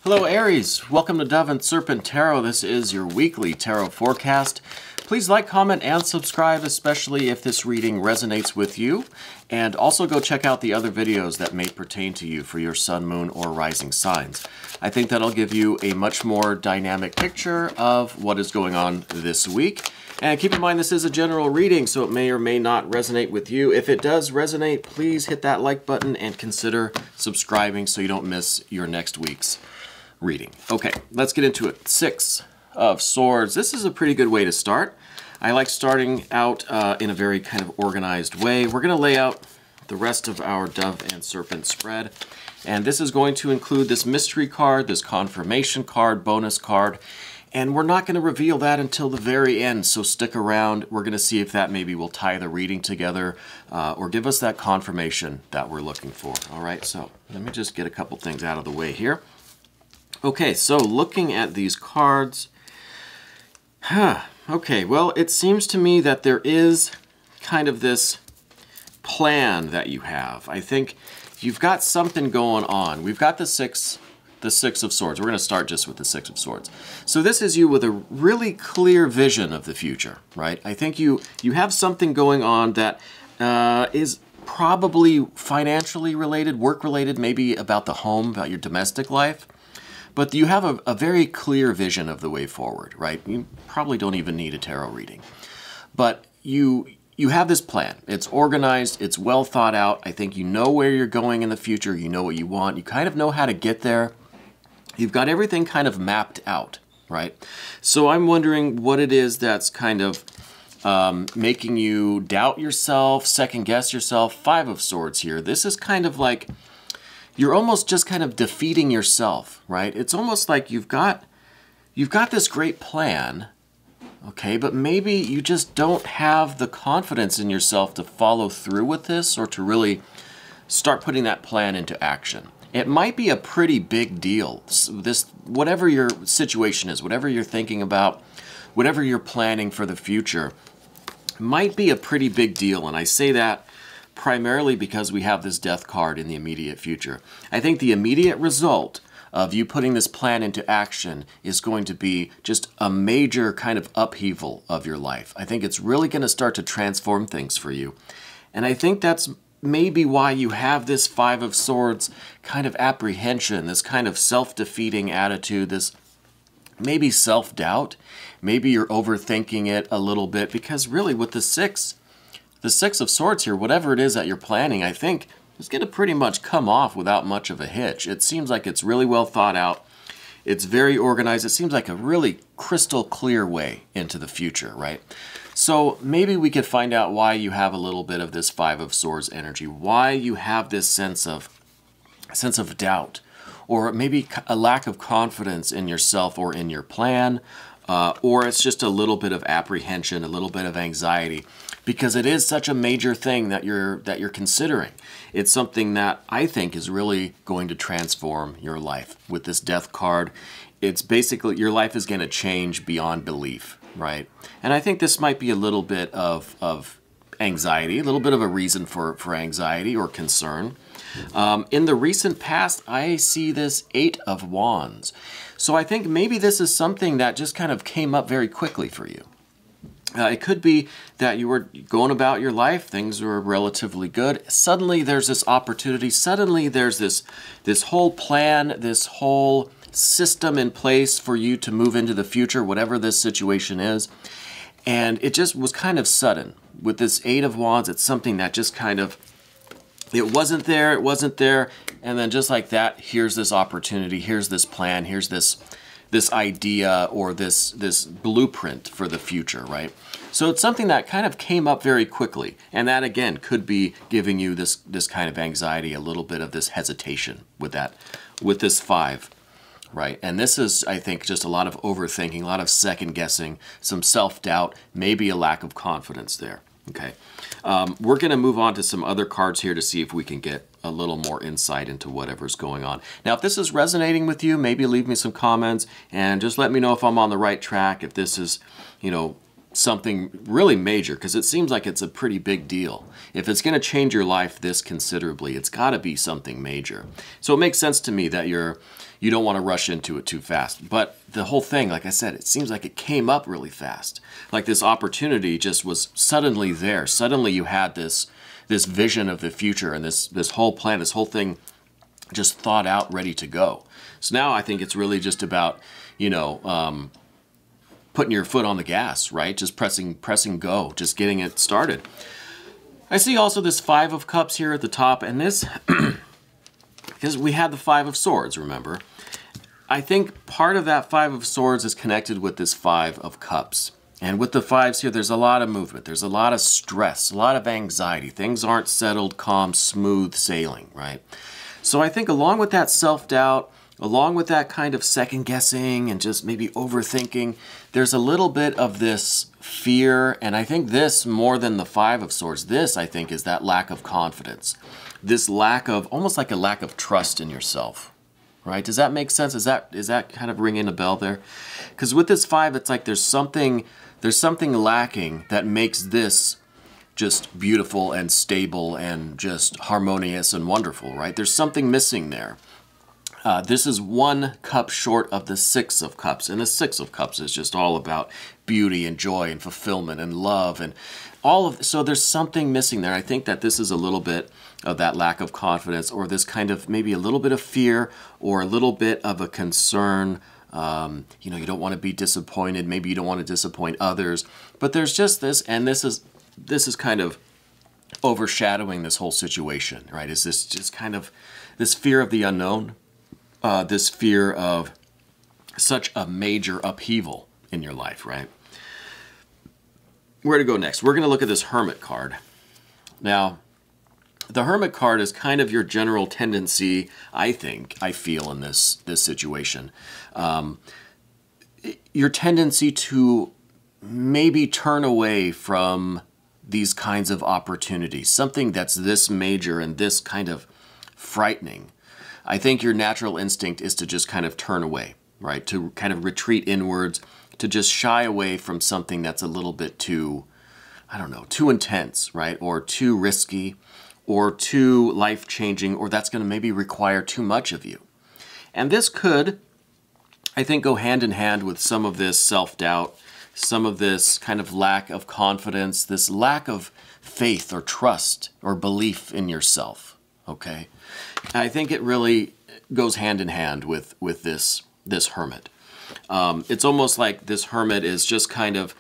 Hello Aries, welcome to Dove and Serpent Tarot. This is your weekly tarot forecast. Please like, comment, and subscribe, especially if this reading resonates with you. And also go check out the other videos that may pertain to you for your sun, moon, or rising signs. I think that'll give you a much more dynamic picture of what is going on this week. And keep in mind this is a general reading, so it may or may not resonate with you. If it does resonate, please hit that like button and consider subscribing so you don't miss your next week's reading. Okay, let's get into it. Six of Swords. This is a pretty good way to start. I like starting out in a very kind of organized way. We're going to lay out the rest of our Dove and Serpent spread. And this is going to include this mystery card, this confirmation card, bonus card. And we're not going to reveal that until the very end, so stick around. We're going to see if that maybe will tie the reading together or give us that confirmation that we're looking for. All right, so let me just get a couple things out of the way here. Okay, so looking at these cards, okay, well, it seems to me that there is kind of this plan that you have. I think you've got something going on. We've got the Six of Swords. We're going to start just with the Six of Swords. So this is you with a really clear vision of the future, right? I think you have something going on that is probably financially related, work-related, maybe about the home, about your domestic life. But you have a very clear vision of the way forward, right? You probably don't even need a tarot reading. But you have this plan. It's organized. It's well thought out. I think you know where you're going in the future. You know what you want. You kind of know how to get there. You've got everything kind of mapped out, right? So I'm wondering what it is that's kind of making you doubt yourself, second guess yourself. Five of Swords here. This is kind of like you're almost just kind of defeating yourself, right? It's almost like you've got this great plan, okay, but maybe you just don't have the confidence in yourself to follow through with this or to really start putting that plan into action. It might be a pretty big deal. Whatever your situation is, whatever you're thinking about, whatever you're planning for the future, might be a pretty big deal. And I say that primarily because we have this Death card in the immediate future. I think the immediate result of you putting this plan into action is going to be just a major kind of upheaval of your life. I think it's really going to start to transform things for you. And I think that's maybe why you have this Five of Swords kind of apprehension, this kind of self-defeating attitude, this maybe self-doubt. Maybe you're overthinking it a little bit because really with the Six of Swords here, whatever it is that you're planning, I think it's going to pretty much come off without much of a hitch. It seems like it's really well thought out. It's very organized. It seems like a really crystal clear way into the future, right? So maybe we could find out why you have a little bit of this Five of Swords energy, why you have this sense of doubt, or maybe a lack of confidence in yourself or in your plan, or it's just a little bit of apprehension, a little bit of anxiety, because it is such a major thing that you're considering. It's something that I think is really going to transform your life. With this Death card, it's basically your life is going to change beyond belief, right? And I think this might be a little bit of anxiety, a little bit of a reason for anxiety or concern. In the recent past, I see this Eight of Wands. So I think maybe this is something that just kind of came up very quickly for you. It could be that you were going about your life, things were relatively good. Suddenly there's this opportunity. Suddenly there's this whole plan, this whole system in place for you to move into the future, whatever this situation is. And it just was kind of sudden. With this Eight of Wands, it's something that just kind of, it wasn't there, and then just like that, here's this opportunity, here's this plan, here's this idea or this blueprint for the future, right? So it's something that kind of came up very quickly, and that again could be giving you this kind of anxiety, a little bit of this hesitation with this Five, right? And this is, I think, just a lot of overthinking, a lot of second guessing, some self-doubt, maybe a lack of confidence there. Okay, we're going to move on to some other cards here to see if we can get a little more insight into whatever's going on. Now, if this is resonating with you, maybe leave me some comments and just let me know if I'm on the right track, if this is, you know, something really major, because it seems like it's a pretty big deal. If it's going to change your life this considerably, it's got to be something major. So it makes sense to me that you don't want to rush into it too fast. But the whole thing, like I said, it seems like it came up really fast. Like this opportunity just was suddenly there. Suddenly you had this vision of the future, and this whole plan, this whole thing just thought out, ready to go. So now I think it's really just about, you know, putting your foot on the gas, right? Just pressing go, just getting it started. I see also this Five of Cups here at the top, and this, because we had the Five of Swords, remember? I think part of that Five of Swords is connected with this Five of Cups. And with the fives here, there's a lot of movement. There's a lot of stress, a lot of anxiety. Things aren't settled, calm, smooth sailing, right? So I think along with that self-doubt, along with that kind of second-guessing and just maybe overthinking, there's a little bit of this fear, and I think this, more than the Five of Swords, this, I think, is that lack of confidence. This lack of, almost like a lack of trust in yourself, right? Does that make sense? Is that kind of ringing a bell there? Because with this five, it's like there's something lacking that makes this just beautiful and stable and just harmonious and wonderful, right? There's something missing there. This is one cup short of the Six of Cups, and the Six of Cups is just all about beauty and joy and fulfillment and love and all of. So there's something missing there. I think that this is a little bit of that lack of confidence, or this kind of maybe a little bit of fear, or a little bit of a concern. You know, you don't want to be disappointed. Maybe you don't want to disappoint others. But there's just this, and this is kind of overshadowing this whole situation, right? Is this just kind of this fear of the unknown? This fear of such a major upheaval in your life, right? Where to go next? We're going to look at this Hermit card. Now, the Hermit card is kind of your general tendency, I feel in this situation. Your tendency to maybe turn away from these kinds of opportunities, something that's this major and this kind of frightening. I think your natural instinct is to just kind of turn away, right? To kind of retreat inwards, to just shy away from something that's a little bit too, I don't know, too intense, right? Or too risky, or too life-changing, or that's going to maybe require too much of you. And this could, I think, go hand in hand with some of this self-doubt, some of this kind of lack of confidence, this lack of faith or trust or belief in yourself, okay? I think it really goes hand in hand with this hermit. It's almost like this hermit is just kind of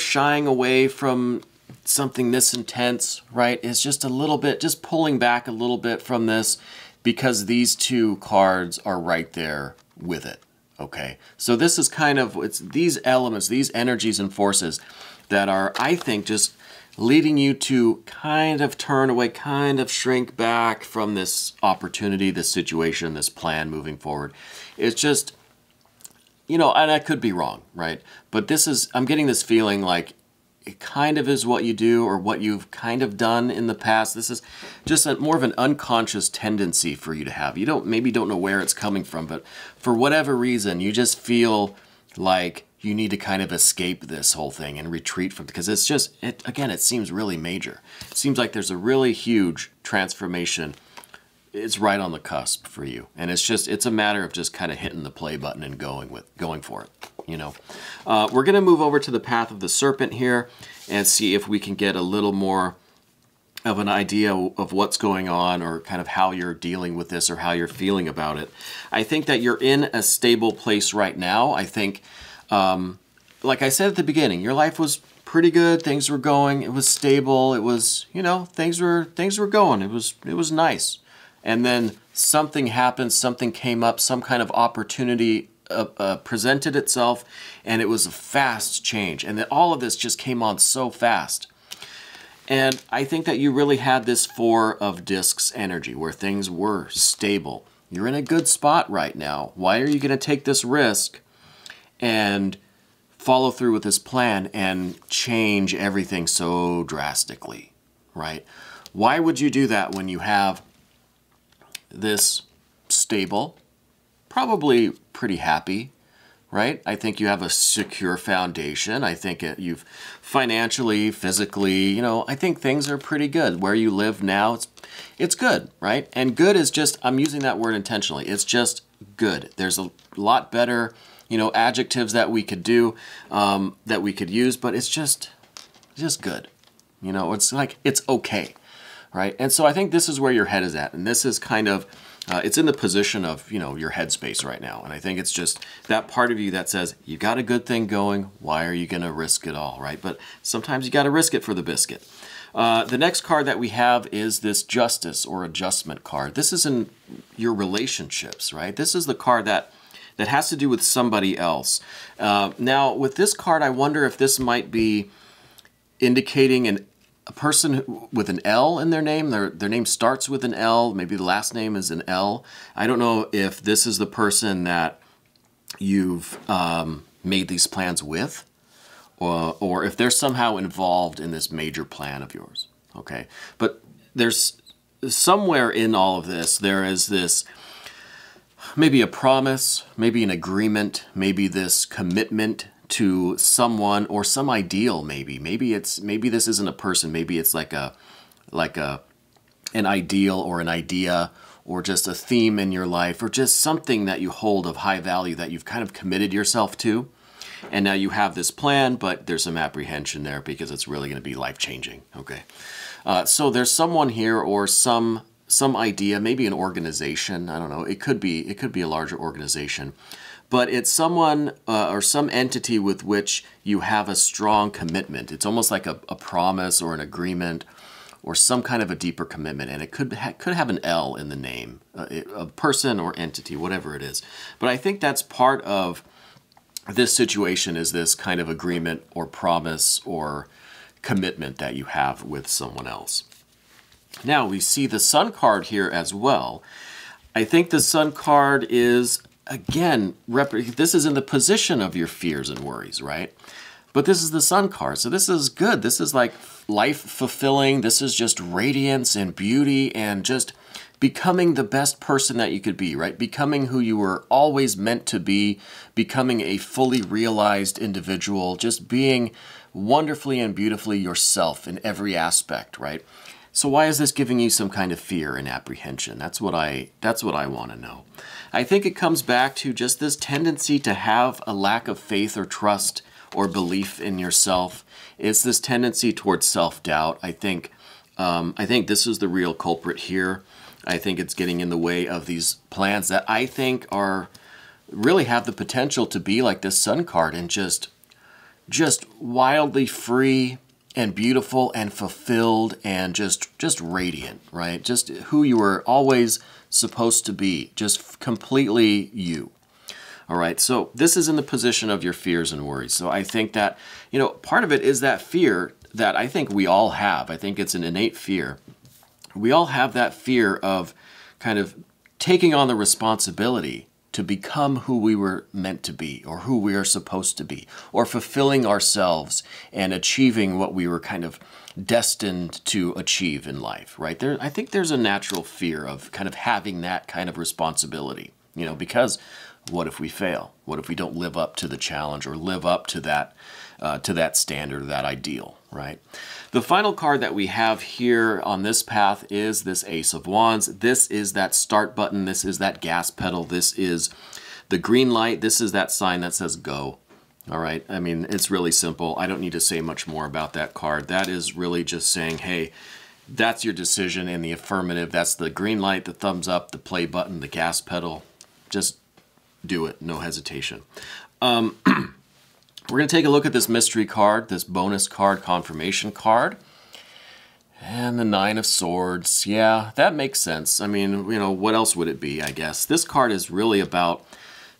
shying away from something this intense, right? It's just a little bit, just pulling back a little bit from this, because these two cards are right there with it, okay? So this is kind of, it's these elements, these energies and forces that are, I think, just leading you to kind of turn away, kind of shrink back from this opportunity, this situation, this plan moving forward. It's just, you know, and I could be wrong, right? But this is, I'm getting this feeling like it kind of is what you do, or what you've kind of done in the past. This is just more of an unconscious tendency for you to have. You maybe don't know where it's coming from, but for whatever reason, you just feel like you need to kind of escape this whole thing and retreat from it, because it's just, again, it seems really major. It seems like there's a really huge transformation. It's right on the cusp for you. And it's a matter of just kind of hitting the play button and going for it, you know. We're going to move over to the path of the Serpent here and see if we can get a little more of an idea of what's going on, or kind of how you're dealing with this, or how you're feeling about it. I think that you're in a stable place right now. I think, like I said at the beginning, your life was pretty good. Things were going. It was stable. It was, you know, things were going. It was nice. And then something happened. Something came up. Some kind of opportunity presented itself, and it was a fast change. And then all of this just came on so fast. And I think that you really had this Four of Discs energy, where things were stable. You're in a good spot right now. Why are you going to take this risk and follow through with this plan and change everything so drastically, right? Why would you do that when you have this stable, probably pretty happy right? I think you have a secure foundation. I think you've financially, physically, you know, I think things are pretty good. Where you live now, it's good, right? And good is just, I'm using that word intentionally. It's just good. There's a lot better, you know, adjectives that we could do, that we could use, but it's just good. You know, it's like, it's okay, right? And so I think this is where your head is at. And this is kind of, it's in the position of, you know, your headspace right now. And I think it's just that part of you that says, you got a good thing going. Why are you going to risk it all, right? But sometimes you got to risk it for the biscuit. The next card that we have is this Justice or Adjustment card. This is in your relationships, right? This is the card that has to do with somebody else. Now, with this card, I wonder if this might be indicating a person with an L in their name. Their name starts with an L. Maybe the last name is an L. I don't know if this is the person that you've made these plans with, or if they're somehow involved in this major plan of yours. Okay, but there's somewhere in all of this, there is this maybe a promise, maybe an agreement, maybe this commitment to someone or some ideal. Maybe this isn't a person. Maybe it's like an ideal or an idea or just a theme in your life or just something that you hold of high value that you've kind of committed yourself to. And now you have this plan, but there's some apprehension there because it's really going to be life-changing. Okay, so there's someone here or some idea, maybe an organization. I don't know. It could be a larger organization. But it's someone or some entity with which you have a strong commitment. It's almost like a promise or an agreement or some kind of a deeper commitment. And it could have an L in the name, a person or entity, whatever it is. But I think that's part of this situation, is this kind of agreement or promise or commitment that you have with someone else. Now we see the Sun card here as well. I think the Sun card is, again, this is in the position of your fears and worries, right? But this is the Sun card, so this is good. This is like life fulfilling. This is just radiance and beauty and just becoming the best person that you could be, right? Becoming who you were always meant to be, becoming a fully realized individual, just being wonderfully and beautifully yourself in every aspect, right? So why is this giving you some kind of fear and apprehension? That's what I want to know. I think it comes back to just this tendency to have a lack of faith or trust or belief in yourself. It's this tendency towards self-doubt. I think this is the real culprit here. I think it's getting in the way of these plans that I think really have the potential to be like this Sun card and just wildly free and beautiful and fulfilled and just radiant, right? Just who you were always supposed to be, just completely you. All right, so this is in the position of your fears and worries. So I think that, you know, part of it is that fear that I think we all have. I think it's an innate fear. We all have that fear of kind of taking on the responsibility to become who we were meant to be or who we are supposed to be, or fulfilling ourselves and achieving what we were kind of destined to achieve in life, right? I think there's a natural fear of kind of having that kind of responsibility, you know, because what if we fail? What if we don't live up to the challenge or live up to that standard, that ideal, right? The final card that we have here on this path is this Ace of Wands. This is that start button. This is that gas pedal. This is the green light. This is that sign that says go. All right. I mean, it's really simple. I don't need to say much more about that card. That is really just saying, hey, that's your decision in the affirmative. That's the green light, the thumbs up, the play button, the gas pedal. Just do it. No hesitation. We're going to take a look at this mystery card, this bonus card, confirmation card. And the Nine of Swords. Yeah, that makes sense. I mean, you know, what else would it be, I guess? This card is really about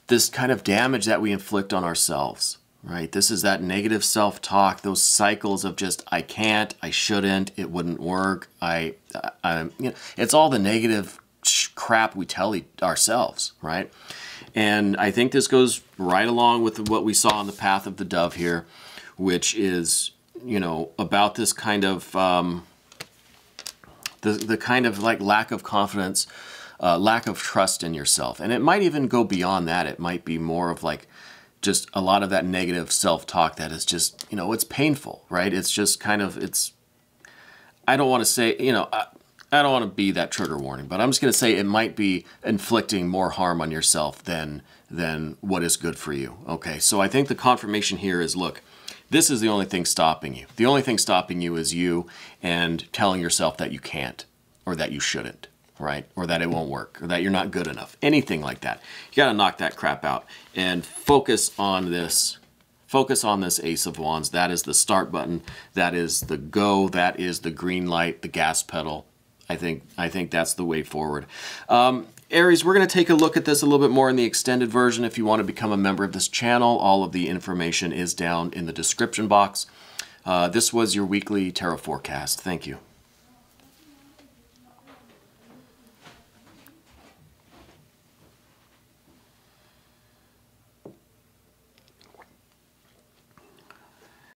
this kind of damage that we inflict on ourselves, right? This is that negative self-talk, those cycles of just, I can't, I shouldn't, it wouldn't work. You know, it's all the negative crap we tell ourselves, right? And I think this goes right along with what we saw on the path of the dove here, which is, you know, about this kind of, the kind of like lack of confidence, lack of trust in yourself. And it might even go beyond that. It might be more of like just a lot of that negative self-talk that is just, you know, it's painful, right? It's just kind of, I don't want to say, you know, I don't want to be that trigger warning, but I'm just going to say it might be inflicting more harm on yourself than what is good for you. Okay, so I think the confirmation here is, look, this is the only thing stopping you. The only thing stopping you is you and telling yourself that you can't, or that you shouldn't, right? Or that it won't work, or that you're not good enough. Anything like that. You got to knock that crap out and focus on this. Focus on this Ace of Wands. That is the start button. That is the go. That is the green light, the gas pedal. I think that's the way forward. Aries, we're going to take a look at this a little bit more in the extended version. If you want to become a member of this channel, all of the information is down in the description box. This was your weekly tarot forecast. Thank you.